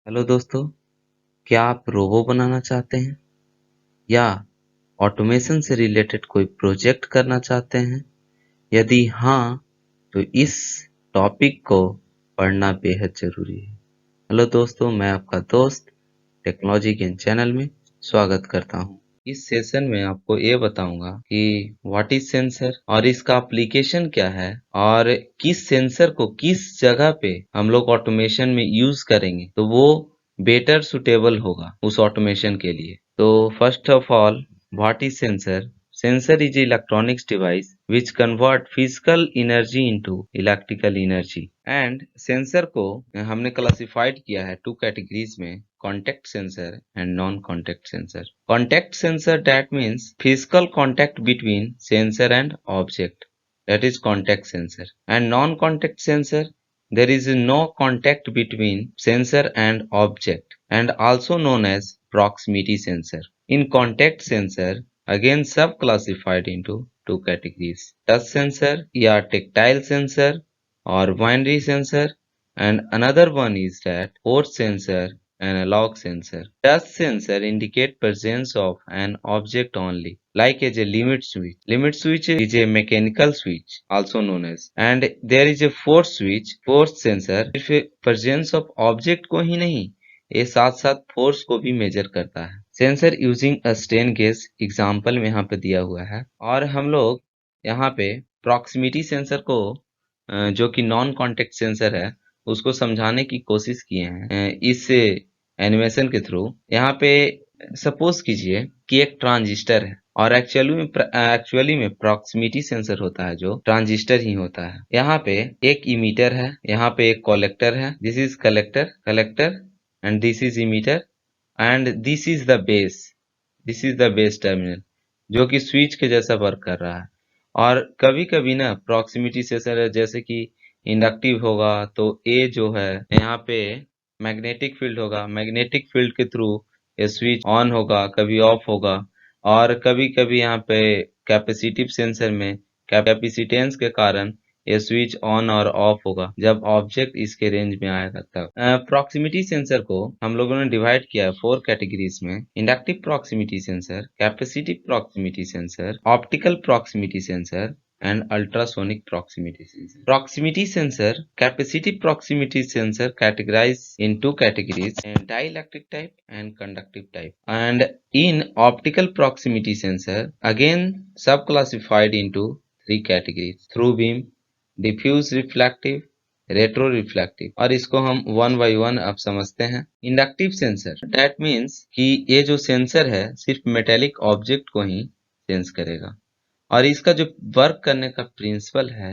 Hello दोस्तों, क्या आप रोबो बनाना चाहते हैं या ऑटोमेशन से रिलेटेड कोई प्रोजेक्ट करना चाहते हैं? यदि हाँ, तो इस टॉपिक को पढ़ना बेहद जरूरी है। हेलो दोस्तों, मैं आपका दोस्त टेक्नोलॉजी ज्ञान चैनल में स्वागत करता हूं। इस सेशन में आपको ये बताऊंगा कि व्हाट इज सेंसर और इसका एप्लीकेशन क्या है और किस सेंसर को किस जगह पे हम लोग ऑटोमेशन में यूज करेंगे तो वो बेटर सुटेबल होगा उस ऑटोमेशन के लिए। तो first of all, what is sensor? Sensor is an electronics device which convert physical energy into electrical energy. And sensor को हमने क्लासिफाइड किया है टू कैटेगरीज में, contact sensor and non-contact sensor. Contact sensor, that means physical contact between sensor and object, that is contact sensor. And non-contact sensor, there is no contact between sensor and object and also known as proximity sensor. In contact sensor, again sub-classified into two categories: touch sensor या tactile sensor or binary sensor, and another one is that force sensor, analog sensor. Touch sensor indicate presence of an object only, like as a limit switch. Limit switch is a mechanical switch, also known as. And there is a force switch. Force sensor सिर्फ presence of object को ही नहीं, ये साथ साथ force को भी major करता है। Sensor using a strain gauge example में यहाँ पे दिया हुआ है, और हम लोग यहाँ पे प्रॉक्सिमिटी सेंसर को जो कि नॉन कॉन्टेक्ट सेंसर है उसको समझाने की कोशिश किए हैं इस एनिमेशन के थ्रू। यहाँ पे सपोज कीजिए कि एक ट्रांजिस्टर है और एक्चुअली में प्रॉक्सिमिटी सेंसर होता है जो ट्रांजिस्टर ही होता है। यहाँ पे एक इमीटर है, यहाँ पे एक कलेक्टर है, this is collector and this is emitter and this is the base terminal जो कि स्विच के जैसा वर्क कर रहा है। और कभी कभी ना प्रॉक्सिमिटी सेंसर जैसे कि इंडक्टिव होगा तो ए जो है यहाँ पे मैग्नेटिक फील्ड होगा, मैग्नेटिक फील्ड के थ्रू ये स्विच ऑन होगा, कभी ऑफ होगा। और कभी कभी यहाँ पे कैपेसिटिव सेंसर में कैपेसिटेंस के कारण ये स्विच ऑन और ऑफ होगा जब ऑब्जेक्ट इसके रेंज में आएगा तब। प्रॉक्सिमिटी सेंसर को हम लोगों ने डिवाइड किया है 4 कैटेगरीज में: inductive proximity sensor, capacitive proximity sensor, optical proximity sensor and ultrasonic proximity sensor. Proximity sensor, capacitive proximity sensor categorized in two categories: dielectric type and conductive type. And in optical proximity sensor, again sub-classified into 3 categories: through beam, diffuse reflective, retro reflective. और इसको हम one by one अब समझते हैं। Inductive sensor, that means कि ये जो sensor है सिर्फ मेटेलिक ऑब्जेक्ट को ही सेंस करेगा, और इसका जो वर्क करने का प्रिंसिपल है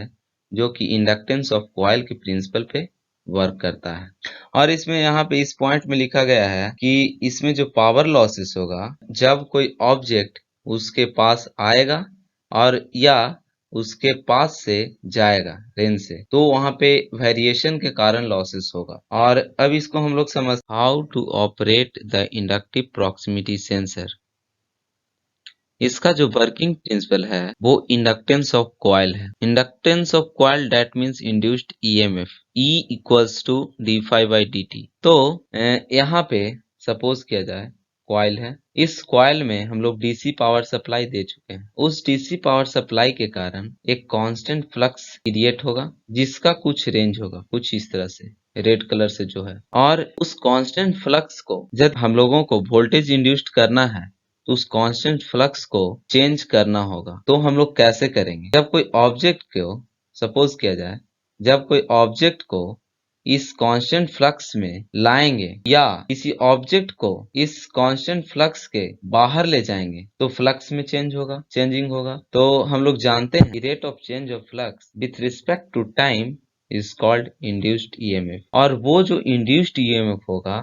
जो कि इंडक्टेंस ऑफ कॉइल के प्रिंसिपल पे वर्क करता है। और इसमें यहाँ पे इस पॉइंट में लिखा गया है कि इसमें जो पावर लॉसेस होगा जब कोई ऑब्जेक्ट उसके पास आएगा और या उसके पास से जाएगा रेंज से, तो वहां पे वेरिएशन के कारण लॉसेस होगा। और अब इसको हम लोग समझ how to operate the inductive proximity sensor. इसका जो वर्किंग प्रिंसिपल है वो इंडक्टेंस ऑफ कॉइल है। Inductance of coil that means induced EMF, E equals to d phi by d t. तो यहाँ पे सपोज किया जाए कॉइल है, इस कॉइल में हम लोग डीसी पावर सप्लाई दे चुके हैं। उस डीसी पावर सप्लाई के कारण एक कांस्टेंट फ्लक्स क्रिएट होगा जिसका कुछ रेंज होगा, कुछ इस तरह से रेड कलर से जो है। और उस कांस्टेंट फ्लक्स को जब हम लोगों को वोल्टेज इंड्यूस्ड करना है तो उस कांस्टेंट फ्लक्स को चेंज करना होगा। तो हम लोग कैसे करेंगे? जब कोई ऑब्जेक्ट को सपोज किया जाए, जब कोई ऑब्जेक्ट को इस कांस्टेंट फ्लक्स में लाएंगे या किसी ऑब्जेक्ट को इस कांस्टेंट फ्लक्स के बाहर ले जाएंगे तो फ्लक्स में चेंजिंग होगा। तो हम लोग जानते हैं rate of change of flux with respect to time is called induced EMF. और वो जो इंड्यूस्ड ईएमएफ होगा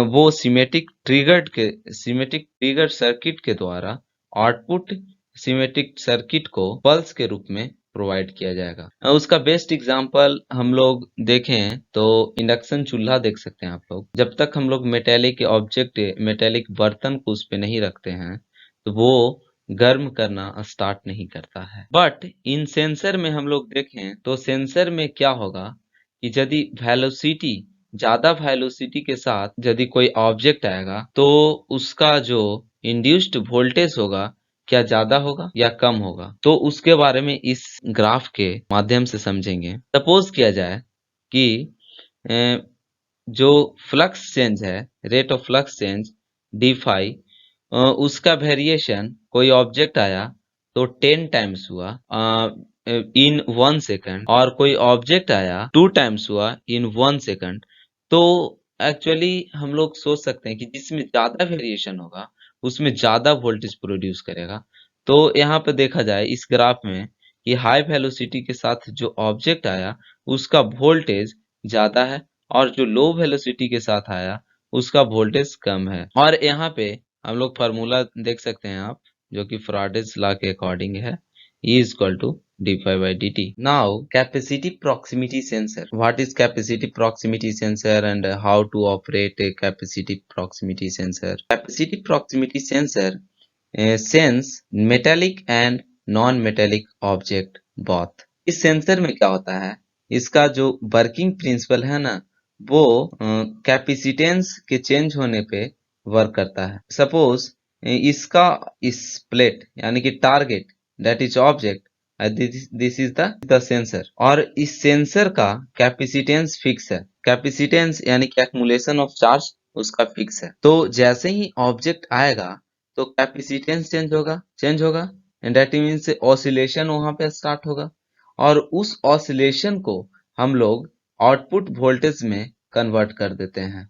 वो सिमेट्रिक ट्रिगर सर्किट के द्वारा आउटपुट सिमेट्रिक सर्किट को पल्स के रूप में प्रोवाइड किया जाएगा। उसका बेस्ट एग्जांपल हम लोग देखें तो इंडक्शन चूल्हा देख सकते हैं आप लोग। जब तक हम लोग मेटेलिक बर्तन को उस पे नहीं रखते हैं तो वो गर्म करना स्टार्ट नहीं करता है। बट इन सेंसर में हम लोग देखें तो सेंसर में क्या होगा कि यदि वेलोसिटी ज्यादा वेलोसिटी के साथ यदि कोई ऑब्जेक्ट आएगा तो उसका जो इंड्यूस्ड वोल्टेज होगा क्या ज्यादा होगा या कम होगा, तो उसके बारे में इस ग्राफ के माध्यम से समझेंगे। सपोज किया जाए कि अ, जो फ्लक्स चेंज है, rate of flux change d phi, उसका वेरिएशन कोई ऑब्जेक्ट आया तो 10 टाइम्स हुआ इन 1 सेकंड, और कोई ऑब्जेक्ट आया 2 टाइम्स हुआ इन 1 सेकंड। तो एक्चुअली हम लोग सोच सकते हैं कि जिसमें ज्यादा वेरिएशन होगा उसमें ज्यादा वोल्टेज प्रोड्यूस करेगा। तो यहाँ पे देखा जाए इस ग्राफ में कि हाई वेलोसिटी के साथ जो ऑब्जेक्ट आया उसका वोल्टेज ज्यादा है, और जो लो वेलोसिटी के साथ आया उसका वोल्टेज कम है। और यहाँ पे हम लोग फार्मूला देख सकते हैं आप, जो कि फैराडेज लॉ के अकॉर्डिंग है, E is equal to d∅dt. Now capacity proximity sensor. What is capacity proximity sensor and how to operate a capacity proximity sensor? Capacity proximity sensor sense metallic and non-metallic object both. इस sensor में क्या होता है, इसका जो working principle है ना, वो कैपेसिटेंस के चेंज होने पे वर्क करता है। सपोज इसका इस प्लेट यानी कि target that is object, this is the sensor, और इस सेंसर का कैपेसिटेंस फिक्स है। कैपेसिटेंस यानी कि एक्मुलेशन ऑफ चार्ज उसका फिक्स है। तो जैसे ही ऑब्जेक्ट आएगा तो कैपेसिटेंस चेंज होगा एंड दैट मीन्स ऑसिलेशन वहां पे स्टार्ट होगा, और उस ऑसिलेशन को हम लोग आउटपुट वोल्टेज में कन्वर्ट कर देते हैं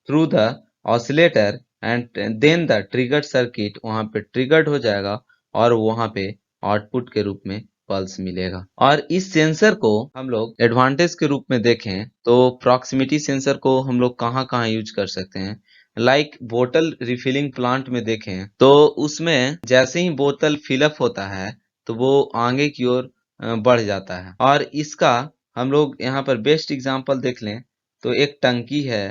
through the oscillator, and then the triggered circuit वहां पे ट्रिगर्ड हो जाएगा और वहां पे आउटपुट के रूप में पल्स मिलेगा। और इस सेंसर को हम लोग एडवांटेज के रूप में देखें तो प्रॉक्सिमिटी सेंसर को हम लोग कहाँ कहाँ यूज कर सकते हैं। लाइक बोतल रिफिलिंग प्लांट में देखें तो उसमें जैसे ही बोतल फिलअप होता है तो वो आगे की ओर बढ़ जाता है। और इसका हम लोग यहाँ पर बेस्ट एग्जांपल देख लें तो एक टंकी है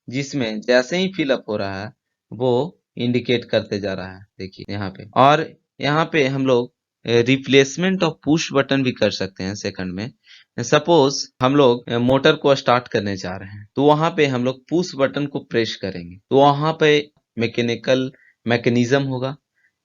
जिसमें जैसे ही फिलअप हो रहा है वो इंडिकेट करते जा रहा है, देखिए यहाँ पे। और यहाँ पे हम लोग रिप्लेसमेंट ऑफ पुश बटन भी कर सकते हैं सेकंड में। सपोज हम लोग मोटर को स्टार्ट करने जा रहे हैं तो वहां पे हम लोग पुश बटन को प्रेस करेंगे तो वहां पे मैकेनिकल मैकेनिज्म होगा,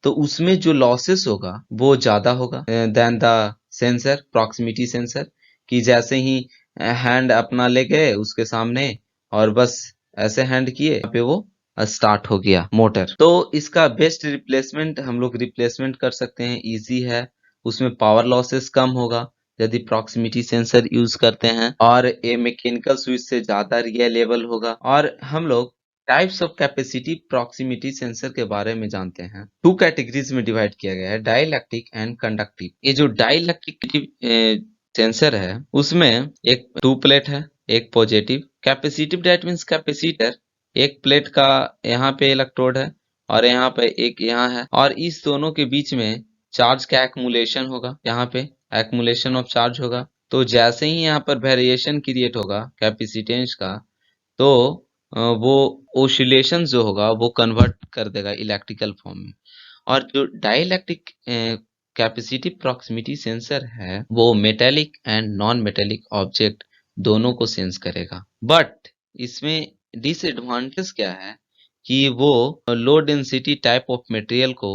तो उसमें जो लॉसेस होगा वो ज्यादा होगा then the sensor, proximity sensor, कि जैसे ही हैंड अपना ले गए उसके सामने और बस ऐसे हैंड किए पे वो स्टार्ट हो गया मोटर। तो इसका बेस्ट रिप्लेसमेंट हम लोग रिप्लेसमेंट कर सकते हैं, इजी है, उसमें पावर लॉसेस कम होगा यदि प्रॉक्सिमिटी सेंसर यूज करते हैं, और ये मैकेनिकल स्विच से ज्यादा रिलायबल होगा। और हम लोग types of capacity proximity sensor के बारे में जानते हैं। 2 कैटेगरीज में डिवाइड किया गया है, डाइलेक्ट्रिक एंड कंडक्टिव। ये जो डाइलेक्ट्रिक सेंसर है उसमें एक 2 प्लेट है, एक positive. Capacitive that means capacitor, एक प्लेट का यहाँ पे इलेक्ट्रोड है और यहाँ पे एक यहाँ है, और इस दोनों के बीच में चार्ज का एक्मुलेशन होगा, यहाँ पे एक्मुलेशन ऑफ चार्ज होगा। तो जैसे ही यहाँ पर वेरिएशन क्रिएट होगा कैपेसिटेंस का, तो वो ओसिलेशन जो होगा वो कन्वर्ट कर देगा इलेक्ट्रिकल फॉर्म में। और जो डाइलेक्ट्रिक कैपेसिटी प्रॉक्सिमिटी सेंसर है वो metallic and non metallic object दोनों को सेंस करेगा। बट इसमें डिसएडवांटेज क्या है कि वो low density type of material को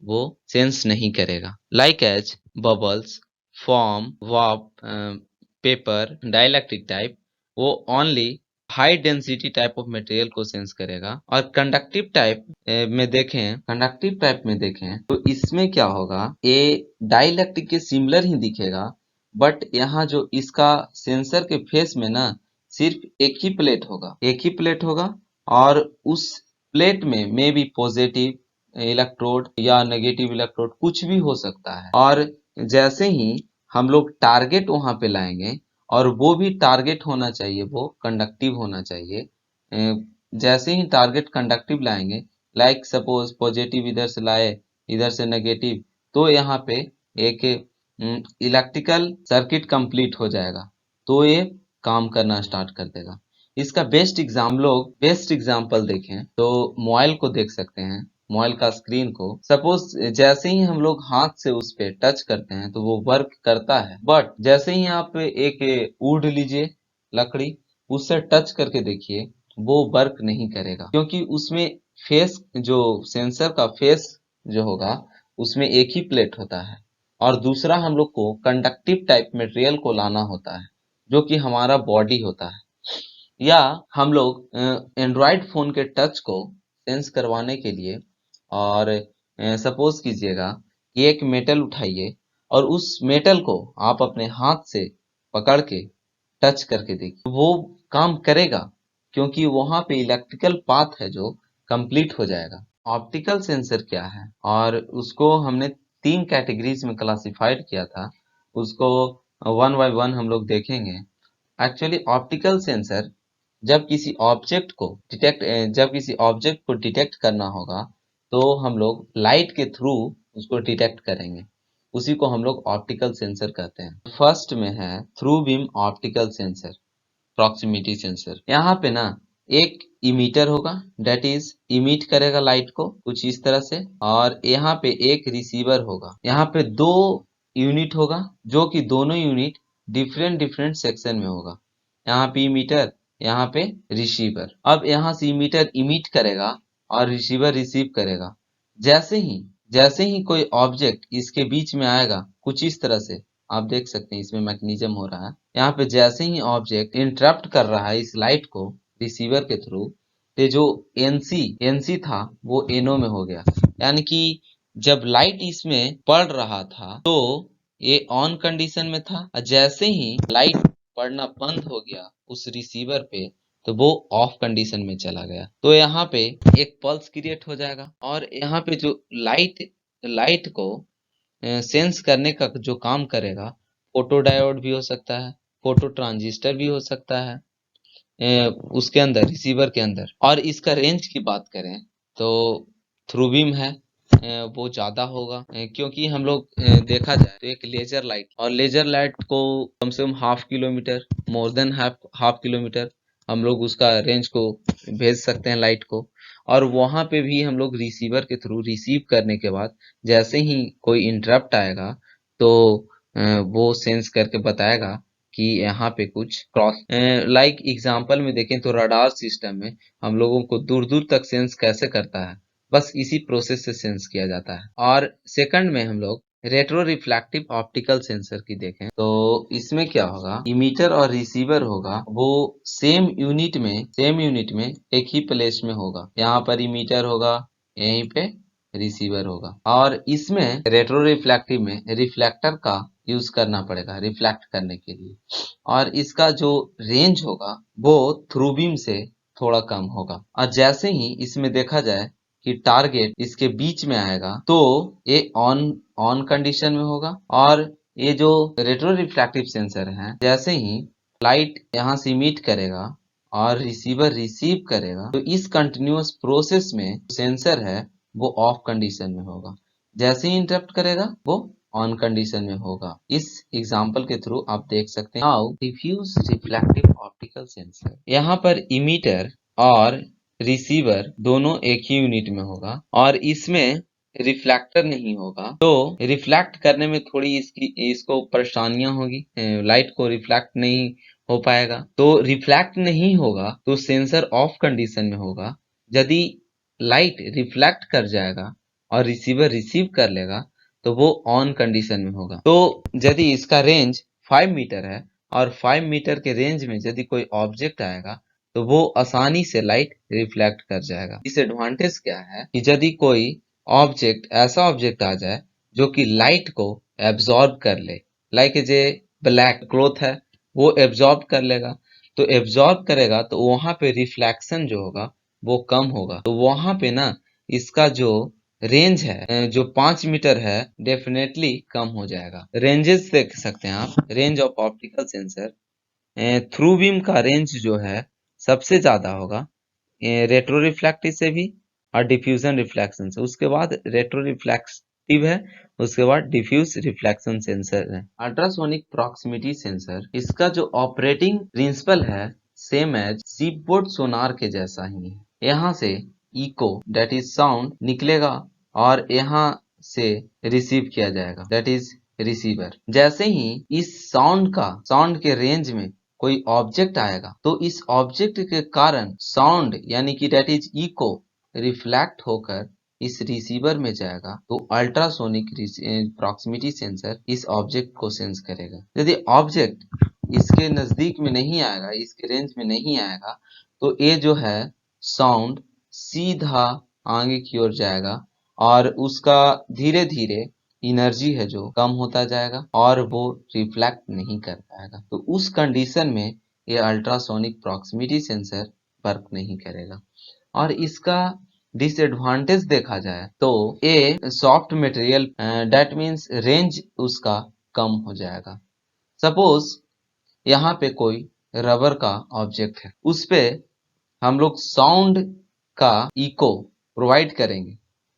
वो सेंस नहीं करेगा, लाइक एज बबल्स, फॉर्म, वाप, पेपर। डाइलेक्ट्रिक टाइप वो only high density type of material को सेंस करेगा। और कंडक्टिव टाइप में देखें तो इसमें क्या होगा, ये डाइलेक्ट्रिक के सिमिलर ही दिखेगा, बट यहाँ जो इसका सेंसर के फेस में ना सिर्फ एक ही प्लेट होगा, और उस प्लेट में मे बी पॉजिटिव इलेक्ट्रोड या नेगेटिव इलेक्ट्रोड कुछ भी हो सकता है। और जैसे ही हम लोग टारगेट वहां पे लाएंगे, और वो भी टारगेट होना चाहिए, वो कंडक्टिव होना चाहिए। जैसे ही टारगेट कंडक्टिव लाएंगे, लाइक सपोज पॉजिटिव इधर से लाए, इधर से नेगेटिव, तो यहाँ पे एक इलेक्ट्रिकल सर्किट कंप्लीट हो जाएगा, तो ये काम करना स्टार्ट कर देगा। इसका बेस्ट एग्जांपल देखें तो मोबाइल को देख सकते हैं, मोबाइल का स्क्रीन को। सपोज जैसे ही हम लोग हाथ से उस पे टच करते हैं तो वो वर्क करता है, बट जैसे ही आप एक वुड लीजिए, लकड़ी, उससे टच करके देखिए, वो वर्क नहीं करेगा, क्योंकि उसमें फेस जो सेंसर का फेस जो होगा उसमें एक ही प्लेट होता है, और दूसरा हम लोग को कंडक्टिव टाइप मटेरियल को लाना होता है जो कि हमारा बॉडी होता है। या हम लोग एंड्रॉयड फोन के टच को सेंस करवाने के लिए, और सपोज कीजिएगा कि एक मेटल उठाइए और उस मेटल को आप अपने हाथ से पकड़ के टच करके देखिए, वो काम करेगा, क्योंकि वहां पे इलेक्ट्रिकल पाथ है जो कंप्लीट हो जाएगा। ऑप्टिकल सेंसर क्या है, और उसको हमने 3 कैटेगरीज में क्लासिफाइड किया था, उसको वन बाय वन हम लोग देखेंगे। एक्चुअली ऑप्टिकल सेंसर जब किसी ऑब्जेक्ट को डिटेक्ट करना होगा, तो हम लोग लाइट के थ्रू उसको डिटेक्ट करेंगे, उसी को हम लोग ऑप्टिकल सेंसर कहते हैं। फर्स्ट में है through beam optical sensor, proximity sensor. यहाँ पे ना एक इमीटर होगा, डेट इज इमिट करेगा लाइट को कुछ इस तरह से, और यहाँ पे एक रिसीवर होगा। यहाँ पे 2 यूनिट होगा, जो कि दोनों यूनिट डिफरेंट डिफरेंट सेक्शन में होगा। यहाँ पे इमीटर, यहाँ पे रिसीवर। अब यहाँ से इमीटर इमिट करेगा और रिसीवर रिसीव करेगा। जैसे ही कोई ऑब्जेक्ट इसके बीच में आएगा, कुछ इस तरह से आप देख सकते हैं, इसमें मैकेनिज्म हो रहा है। यहाँ पे जैसे ही ऑब्जेक्ट इंटरप्ट कर रहा है इस लाइट को रिसीवर के थ्रू, तो जो एनसी था वो एनओ में हो गया। यानी कि जब लाइट इसमें पड़ रहा था तो ये ऑन कंडीशन में था, और जैसे ही लाइट पढ़ना बंद हो गया उस रिसीवर पे, तो वो ऑफ कंडीशन में चला गया। तो यहाँ पे एक पल्स क्रिएट हो जाएगा, और यहाँ पे जो लाइट को सेंस करने का जो काम करेगा, फोटो डायोड भी हो सकता है, फोटो ट्रांजिस्टर भी हो सकता है उसके अंदर, रिसीवर के अंदर। और इसका रेंज की बात करें तो थ्रू बीम है, वो ज्यादा होगा, क्योंकि हम लोग देखा जाए तो एक लेजर लाइट, और लेजर लाइट को कम से कम half kilometre, more than half kilometre हम लोग उसका रेंज को भेज सकते हैं लाइट को। और वहां पे भी हम लोग रिसीवर के थ्रू रिसीव करने के बाद जैसे ही कोई इंटरप्ट आएगा, तो वो सेंस करके बताएगा कि यहाँ पे कुछ क्रॉस, लाइक एग्जांपल में देखें तो रडार सिस्टम में हम लोगों को दूर दूर तक सेंस कैसे करता है, बस इसी प्रोसेस से सेंस किया जाता है। और सेकंड में हम लोग रेट्रो रिफ्लेक्टिव ऑप्टिकल सेंसर की देखें तो इसमें क्या होगा, इमीटर और रिसीवर होगा, वो सेम यूनिट में एक ही प्लेस में होगा। यहाँ पर इमीटर होगा, यहीं पे रिसीवर होगा, और इसमें रेट्रो रिफ्लेक्टिव में रिफ्लेक्टर का यूज करना पड़ेगा रिफ्लेक्ट करने के लिए, और इसका जो रेंज होगा वो थ्रू बीम से थोड़ा कम होगा। और जैसे ही इसमें देखा जाए कि टारगेट इसके बीच में आएगा, तो ये ऑन कंडीशन में होगा। और ये जो रेट्रो रिफ्लेक्टिव सेंसर है, जैसे ही लाइट यहाँ से इमिट करेगा और रिसीवर रिसीव करेगा, तो इस कंटिन्यूअस प्रोसेस में सेंसर है वो ऑफ कंडीशन में होगा। जैसे ही इंटरप्ट करेगा वो ऑन कंडीशन में होगा। इस एग्जांपल के थ्रू आप देख सकते हैं। Now diffuse reflective optical sensor, यहाँ पर इमीटर और रिसीवर दोनों एक ही यूनिट में होगा, और इसमें रिफ्लेक्टर नहीं होगा, तो रिफ्लेक्ट करने में थोड़ी इसको परेशानियां होगी, लाइट को रिफ्लेक्ट नहीं हो पाएगा। तो रिफ्लेक्ट नहीं होगा तो सेंसर ऑफ कंडीशन में होगा। यदि लाइट रिफ्लेक्ट कर जाएगा और रिसीवर रिसीव कर लेगा, तो वो ऑन कंडीशन में होगा। तो यदि इसका रेंज 5 मीटर है, और 5 मीटर के रेंज में यदि कोई ऑब्जेक्ट आएगा, तो वो आसानी से लाइट रिफ्लेक्ट कर जाएगा। डिसएडवांटेज क्या है कि यदि कोई ऐसा ऑब्जेक्ट आ जाए जो कि लाइट को एब्जॉर्ब कर ले, लाइक जे ब्लैक क्लॉथ है, वो एब्जॉर्ब कर लेगा, तो एब्जॉर्ब करेगा तो वहां पे रिफ्लेक्शन जो होगा वो कम होगा। तो वहां पे ना इसका जो रेंज है, जो 5 मीटर है, डेफिनेटली कम हो जाएगा। रेंजेस देख सकते हैं आप, range of optical sensor. Through beam का रेंज जो है सबसे ज्यादा होगा रेट्रो रिफ्लेक्टिव से भी, और डिफ्यूजन रिफ्लेक्शन से। उसके बाद रेट्रो रिफ्लेक्टिव है, उसके बाद डिफ्यूज रिफ्लेक्शन सेंसर है। अल्ट्रासोनिक प्रॉक्सिमिटी सेंसर, इसका जो ऑपरेटिंग प्रिंसिपल है सेम एज सीपबोर्ड सोनार के जैसा ही है। यहाँ से इको दैट इज साउंड निकलेगा, और यहाँ से रिसीव किया जाएगा दैट इज रिसीवर। जैसे ही इस साउंड के रेंज में कोई ऑब्जेक्ट आएगा तो इस ऑब्जेक्ट के कारण साउंड यानी कि डेट इज इको रिफ्लेक्ट होकर इस रिसीवर में जाएगा, तो अल्ट्रासोनिक प्रॉक्सिमिटी सेंसर इस ऑब्जेक्ट को सेंस करेगा। यदि ऑब्जेक्ट इसके नजदीक में नहीं आएगा, इसके रेंज में नहीं आएगा, तो ये जो है साउंड सीधा आगे की ओर जाएगा और उसका धीरे धीरे एनर्जी है जो कम होता जाएगा और वो रिफ्लेक्ट नहीं कर पाएगा। तो उस कंडीशन में ये अल्ट्रासोनिक प्रॉक्सिमिटी सेंसर वर्क नहीं करेगा। और इसका डिसएडवांटेज देखा जाए तो ये soft material that means range उसका कम हो जाएगा। सपोज यहाँ पे कोई रबर का ऑब्जेक्ट है, उस पे हम लोग साउंड का इको प्रोवाइड करेंगे।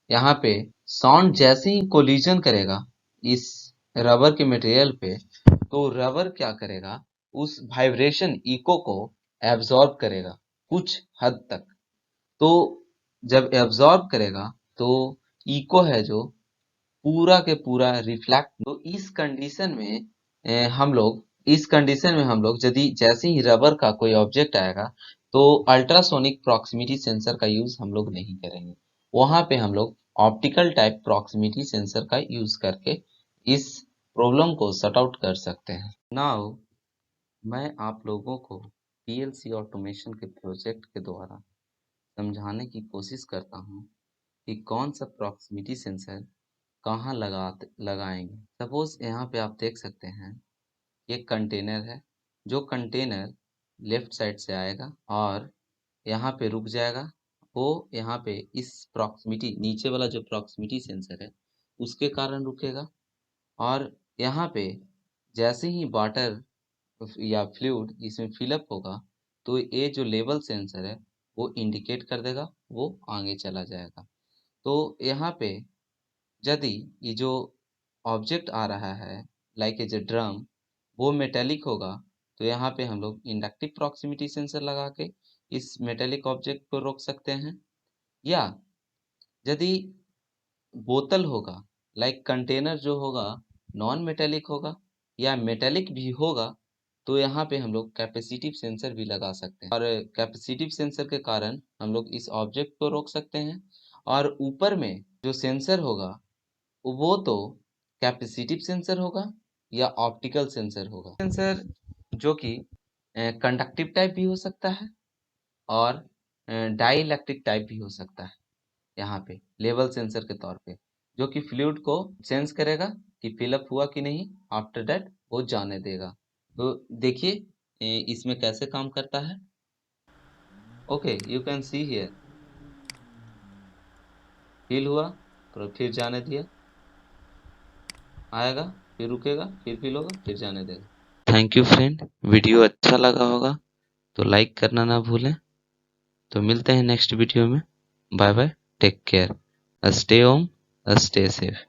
यहाँ पे साउंड जैसे ही कोलिजन करेगा इस रबर के मटेरियल पे, तो रबर क्या करेगा, उस वाइब्रेशन इको को एब्जॉर्ब करेगा कुछ हद तक। तो जब एब्जॉर्ब करेगा तो इको है जो पूरा के पूरा रिफ्लेक्ट। तो इस कंडीशन में हम लोग यदि जैसे ही रबर का कोई ऑब्जेक्ट आएगा तो अल्ट्रासोनिक प्रॉक्सिमिटी सेंसर का यूज हम लोग नहीं करेंगे। वहां पे हम लोग ऑप्टिकल टाइप प्रॉक्सिमिटी सेंसर का यूज करके इस प्रॉब्लम को सॉर्ट आउट कर सकते हैं। नाउ मैं आप लोगों को पीएलसी ऑटोमेशन के प्रोजेक्ट के द्वारा समझाने की कोशिश करता हूँ कि कौन सा प्रॉक्सिमिटी सेंसर कहाँ लगाएंगे। सपोज यहाँ पे आप देख सकते हैं ये कंटेनर है, जो कंटेनर लेफ्ट साइड से आएगा और यहाँ पे रुक जाएगा। वो यहाँ पे इस प्रॉक्सिमिटी नीचे वाला जो प्रॉक्सिमिटी सेंसर है उसके कारण रुकेगा। और यहाँ पे जैसे ही वाटर या फ्लूइड इसमें फिलअप होगा तो ये जो लेवल सेंसर है वो इंडिकेट कर देगा, वो आगे चला जाएगा। तो यहाँ पे यदि ये जो ऑब्जेक्ट आ रहा है लाइक एज ए ड्रम वो मेटेलिक होगा, तो यहाँ पे हम लोग इंडक्टिव प्रॉक्सिमिटी सेंसर लगा के इस मेटेलिक ऑब्जेक्ट को रोक सकते हैं। या यदि बोतल होगा लाइक कंटेनर जो होगा नॉन मेटेलिक होगा या मेटेलिक भी होगा, तो यहाँ पे हम लोग कैपेसिटिव सेंसर भी लगा सकते हैं और कैपेसिटिव सेंसर के कारण हम लोग इस ऑब्जेक्ट को रोक सकते हैं। और ऊपर में जो सेंसर होगा वो तो कैपेसिटिव सेंसर होगा या ऑप्टिकल सेंसर होगा। सेंसर जो कि कंडक्टिव टाइप भी हो सकता है और डाई इलेक्ट्रिक टाइप भी हो सकता है। यहाँ पे लेवल सेंसर के तौर पे जो कि फ्लूइड को सेंस करेगा कि फिलअप हुआ कि नहीं, आफ्टर दैट वो जाने देगा। तो देखिए इसमें कैसे काम करता है। Okay, you can see here, fill हुआ तो फिर जाने दिया, आएगा फिर रुकेगा फिर फिल होगा फिर जाने देगा। थैंक यू फ्रेंड, वीडियो अच्छा लगा होगा तो लाइक करना ना भूलें। तो मिलते हैं नेक्स्ट वीडियो में। Bye bye, take care, stay home, stay safe.